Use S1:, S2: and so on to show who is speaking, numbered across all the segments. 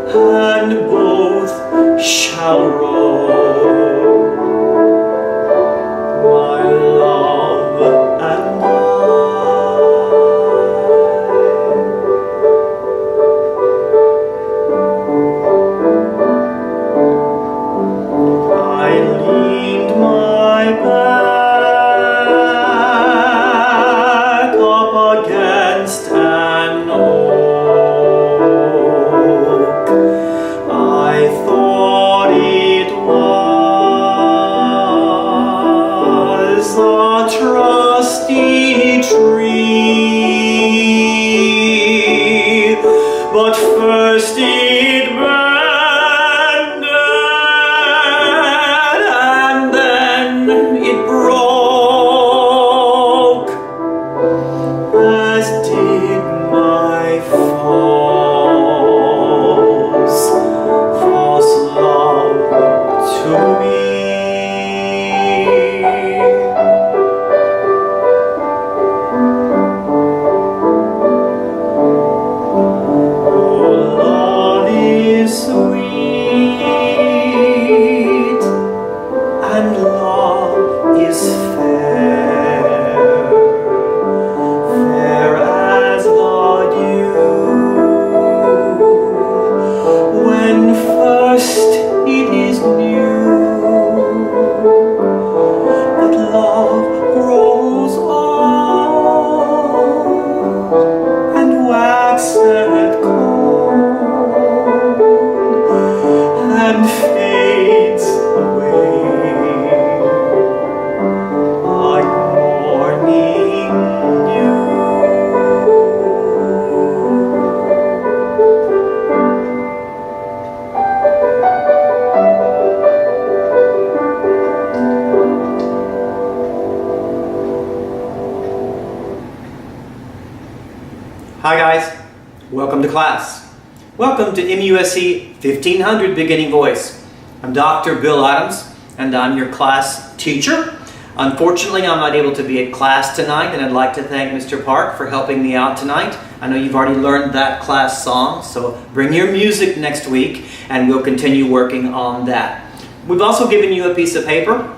S1: and both shall roam. My love and I leaned my back up against an oak. I thought it was a trusty tree, but first it burned and then it broke, as did my false love to me. Oh, love is sweet and love is fair, fair as the dew. When first it is new, but love grows old and waxeth cold and fades away like morning dew. Hi guys, welcome to class. Welcome to MUSC 1500 Beginning Voice. I'm Dr. Bill Adams and I'm your class teacher. Unfortunately, I'm not able to be at class tonight, and I'd like to thank Mr. Park for helping me out tonight. I know you've already learned that class song, so bring your music next week and we'll continue working on that. We've also given you a piece of paper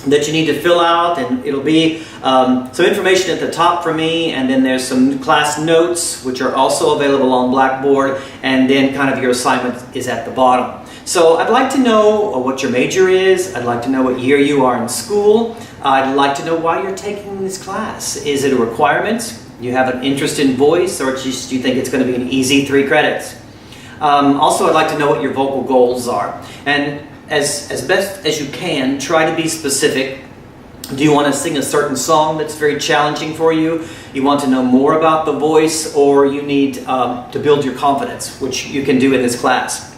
S1: that you need to fill out, and it'll be some information at the top for me, and then there's some class notes which are also available on Blackboard, and then kind of your assignment is at the bottom. So I'd like to know what your major is. I'd like to know what year you are in school. I'd like to know why you're taking this class. Is it a requirement? You have an interest in voice, or just you think it's going to be an easy 3 credits? Also, I'd like to know what your vocal goals are. And as best as you can, try to be specific. Do you want to sing a certain song that's very challenging for you? You want to know more about the voice, or you need to build your confidence, which you can do in this class.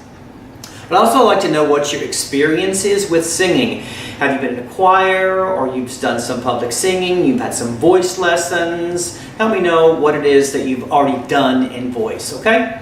S1: But I'd also like to know what your experience is with singing. Have you been in a choir, or you've done some public singing, you've had some voice lessons? Help me know what it is that you've already done in voice, okay?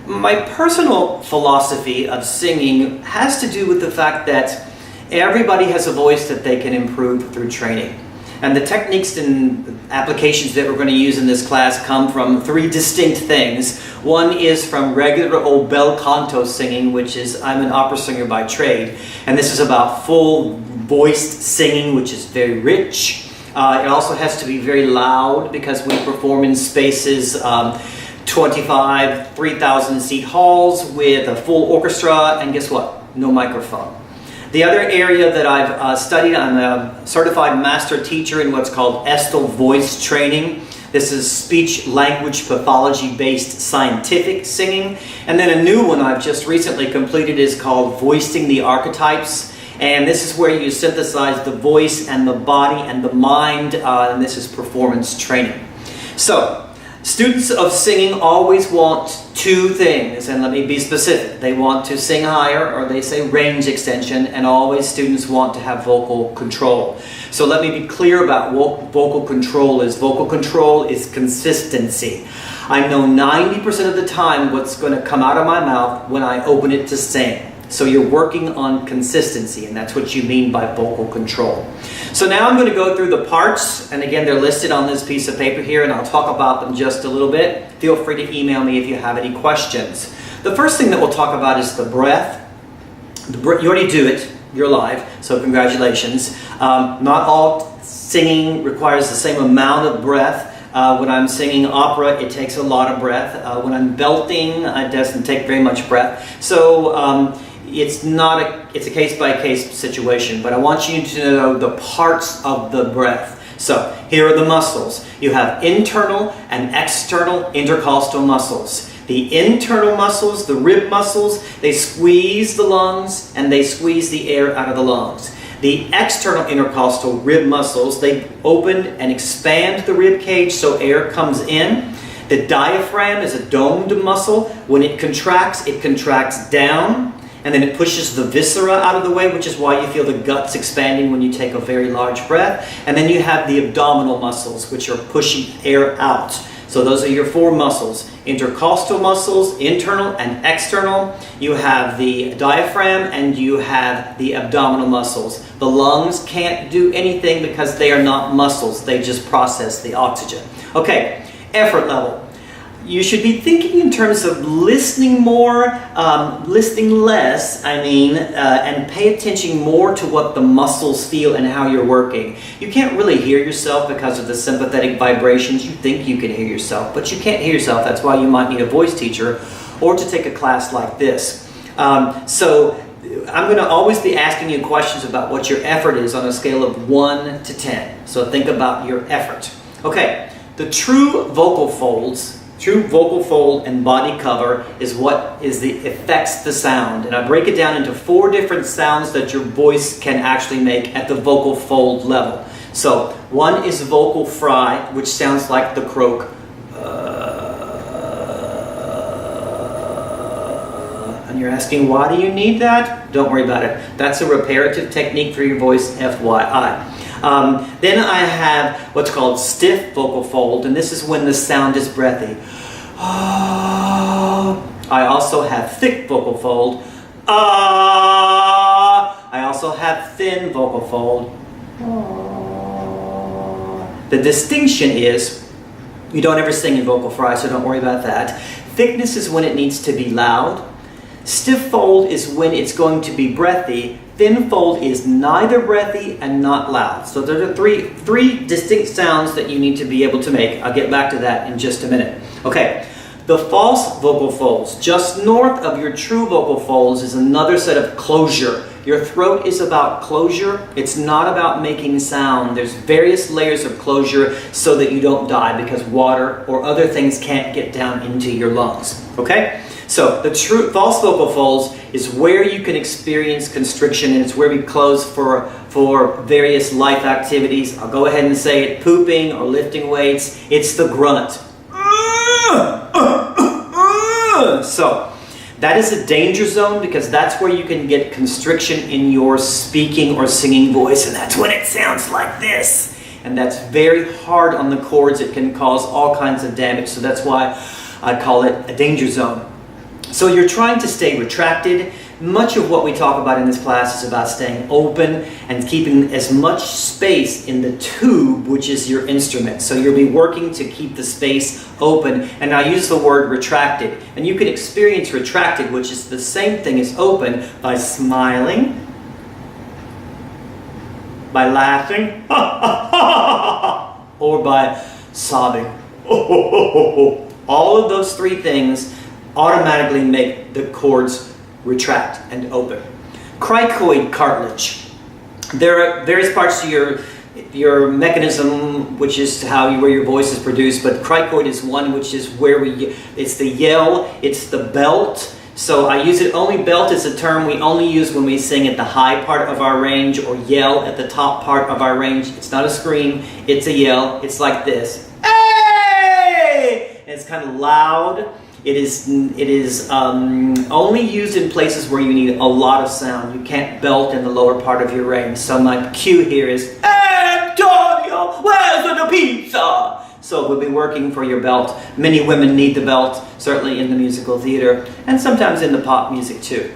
S1: My personal philosophy of singing has to do with the fact that everybody has a voice that they can improve through training. And the techniques and applications that we're going to use in this class come from 3 distinct things. One is from regular old bel canto singing, which is, I'm an opera singer by trade, and this is about full voiced singing, which is very rich. It also has to be very loud because we perform in spaces 25, 3,000 seat halls with a full orchestra, and guess what? No microphone. The other area that I've studied, I'm a certified master teacher in what's called ESTL voice training. This is speech language pathology based scientific singing. And then a new one I've just recently completed is called Voicing the Archetypes. And this is where you synthesize the voice and the body and the mind, and this is performance training. So, students of singing always want 2 things, and let me be specific. They want to sing higher, or they say range extension, and always students want to have vocal control. So let me be clear about what vocal control is. Vocal control is consistency. I know 90% of the time what's going to come out of my mouth when I open it to sing. So you're working on consistency, and that's what you mean by vocal control. So now I'm going to go through the parts, and again, they're listed on this piece of paper here, and I'll talk about them just a little bit. Feel free to email me if you have any questions. The first thing that we'll talk about is the breath. You already do it. You're alive, so congratulations. Not all singing requires the same amount of breath. When I'm singing opera, it takes a lot of breath. When I'm belting, it doesn't take very much breath. So it's a case-by-case situation, but I want you to know the parts of the breath. So here are the muscles. You have internal and external intercostal muscles. The internal muscles, the rib muscles, they squeeze the lungs and they squeeze the air out of the lungs. The external intercostal rib muscles, they open and expand the rib cage so air comes in. The diaphragm is a domed muscle. When it contracts down, and then it pushes the viscera out of the way, which is why you feel the guts expanding when you take a very large breath. And then you have the abdominal muscles, which are pushing air out. So those are your four muscles. Intercostal muscles, internal and external. You have the diaphragm and you have the abdominal muscles. The lungs can't do anything because they are not muscles. They just process the oxygen. Okay, effort level. You should be thinking in terms of listening more, listening less, and pay attention more to what the muscles feel and how you're working. You can't really hear yourself because of the sympathetic vibrations. You think you can hear yourself, but you can't hear yourself. That's why you might need a voice teacher or to take a class like this. So I'm going to always be asking you questions about what your effort is on a scale of 1 to 10. So think about your effort. Okay, the true vocal fold and body cover is what affects the sound. And I break it down into 4 different sounds that your voice can actually make at the vocal fold level. So one is vocal fry, which sounds like the croak. And you're asking, why do you need that? Don't worry about it. That's a reparative technique for your voice, FYI. Then I have what's called stiff vocal fold, and this is when the sound is breathy. I also have thick vocal fold. I also have thin vocal fold. The distinction is, you don't ever sing in vocal fry, so don't worry about that. Thickness is when it needs to be loud. Stiff fold is when it's going to be breathy. Thin fold is neither breathy and not loud. So there are three distinct sounds that you need to be able to make. I'll get back to that in just a minute. Okay, the false vocal folds. Just north of your true vocal folds is another set of closure. Your throat is about closure. It's not about making sound. There's various layers of closure so that you don't die because water or other things can't get down into your lungs. Okay? So the true false vocal folds is where you can experience constriction, and it's where we close for various life activities. I'll go ahead and say it: pooping or lifting weights. It's the grunt. So that is a danger zone because that's where you can get constriction in your speaking or singing voice, and that's when it sounds like this. And that's very hard on the cords. It can cause all kinds of damage. So that's why I call it a danger zone. So you're trying to stay retracted. Much of what we talk about in this class is about staying open and keeping as much space in the tube, which is your instrument. So you'll be working to keep the space open. And I use the word retracted. And you can experience retracted, which is the same thing as open, by smiling, by laughing, or by sobbing. All of those 3 things automatically make the cords retract and open. Cricoid cartilage. There are various parts to your mechanism, which is where your voice is produced, but cricoid is one, which is where it's the yell, it's the belt. So I use it only. Belt is a term we only use when we sing at the high part of our range or yell at the top part of our range. It's not a scream, it's a yell. It's like this. Hey! And it's kind of loud. It is only used in places where you need a lot of sound. You can't belt in the lower part of your range. So my cue here is, Antonio, where's the pizza? So we'll be working for your belt. Many women need the belt, certainly in the musical theater, and sometimes in the pop music too.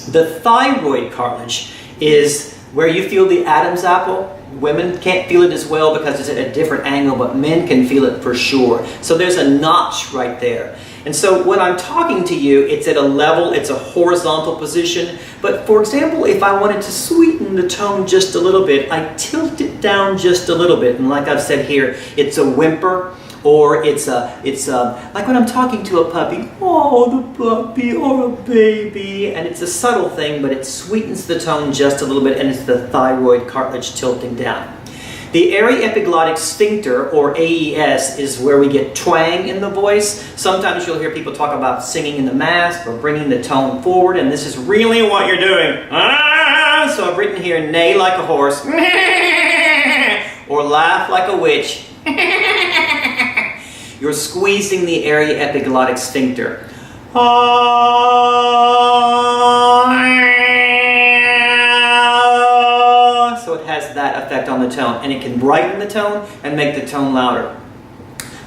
S1: The thyroid cartilage is where you feel the Adam's apple. Women can't feel it as well because it's at a different angle, but men can feel it for sure. So there's a notch right there. And so when I'm talking to you, it's at a level, it's a horizontal position. But for example, if I wanted to sweeten the tone just a little bit, I tilt it down just a little bit. And like I've said here, it's a whimper, or it's like when I'm talking to a puppy, oh, the puppy, or a baby. And it's a subtle thing, but it sweetens the tone just a little bit, and it's the thyroid cartilage tilting down. The aryepiglottic sphincter, or AES, is where we get twang in the voice. Sometimes you'll hear people talk about singing in the mask or bringing the tone forward, and this is really what you're doing. Ah! So I've written here, neigh like a horse, or laugh like a witch. You're squeezing the aryepiglottic sphincter. So it has that effect on the tone, and it can brighten the tone and make the tone louder.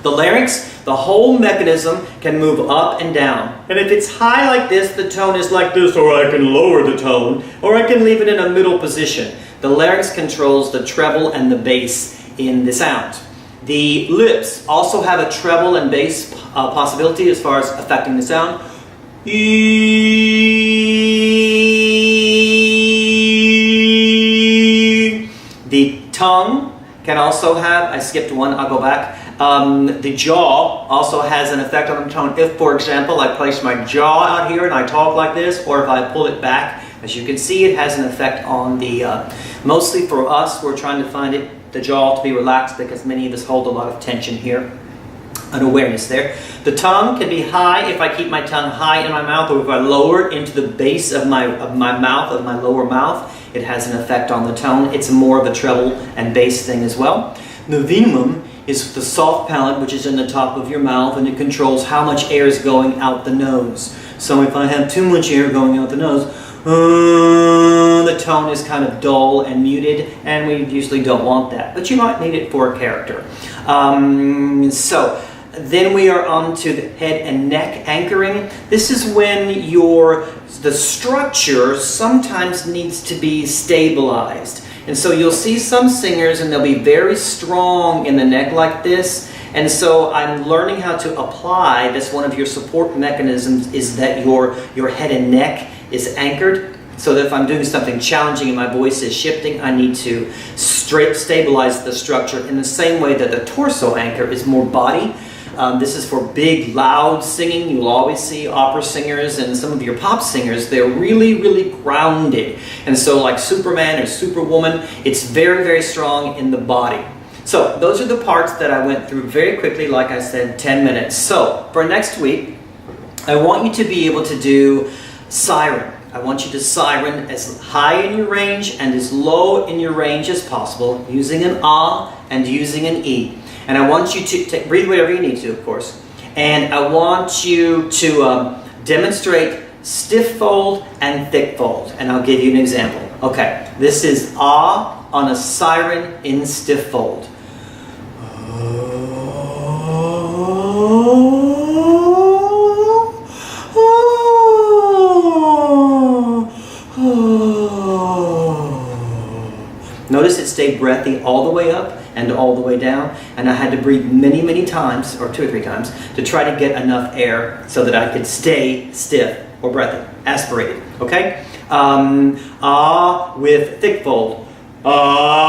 S1: The larynx, the whole mechanism can move up and down. And if it's high like this, the tone is like this, or I can lower the tone, or I can leave it in a middle position. The larynx controls the treble and the bass in the sound. The lips also have a treble and bass possibility as far as affecting the sound. The tongue can also have, I skipped one, I'll go back. The jaw also has an effect on the tone. If, for example, I place my jaw out here and I talk like this, or if I pull it back, as you can see, it has an effect on the, mostly for us, we're trying to find the jaw to be relaxed because many of us hold a lot of tension here. An awareness there. The tongue can be high if I keep my tongue high in my mouth, or if I lower it into the base of my mouth, of my lower mouth. It has an effect on the tone. It's more of a treble and bass thing as well. The venom is the soft palate, which is in the top of your mouth, and it controls how much air is going out the nose. So if I have too much air going out the nose, the tone is kind of dull and muted, and we usually don't want that. But you might need it for a character. So then we are on to the head and neck anchoring. This is when the structure sometimes needs to be stabilized. And so you'll see some singers and they'll be very strong in the neck like this. And so I'm learning how to apply this. One of your support mechanisms is that your head and neck is anchored. So that if I'm doing something challenging and my voice is shifting, I need to stabilize the structure in the same way that the torso anchor is more body. This is for big, loud singing. You'll always see opera singers and some of your pop singers. They're really, really grounded. And so like Superman or Superwoman, it's very, very strong in the body. So those are the parts that I went through very quickly, like I said, 10 minutes. So for next week, I want you to be able to do siren. I want you to siren as high in your range and as low in your range as possible, using an ah and using an e. And I want you to breathe whatever you need to, of course. And I want you to demonstrate stiff fold and thick fold. And I'll give you an example. Okay, this is ah on a siren in stiff fold. Notice it stayed breathy all the way up and all the way down, and I had to breathe many, many times, or 2 or 3 times, to try to get enough air so that I could stay stiff or breathy, aspirated, okay? Ah with thick fold. Ah.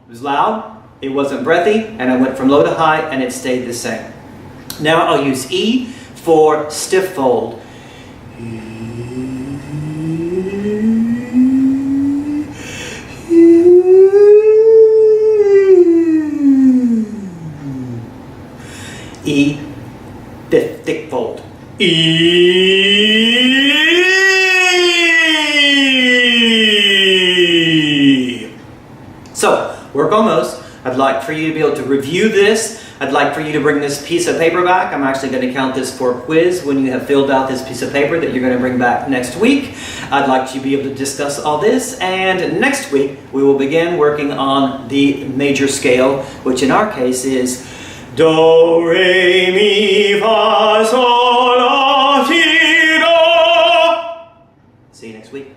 S1: It was loud, it wasn't breathy, and I went from low to high, and it stayed the same. Now I'll use E for stiff fold. E, thick fold. E. So, work on those. I'd like for you to be able to review this. I'd like for you to bring this piece of paper back. I'm actually going to count this for a quiz when you have filled out this piece of paper that you're going to bring back next week. I'd like to be able to discuss all this, and next week we will begin working on the major scale, which in our case is Do, Re, Mi, Fa, Sol, La, Si, Do. See you next week.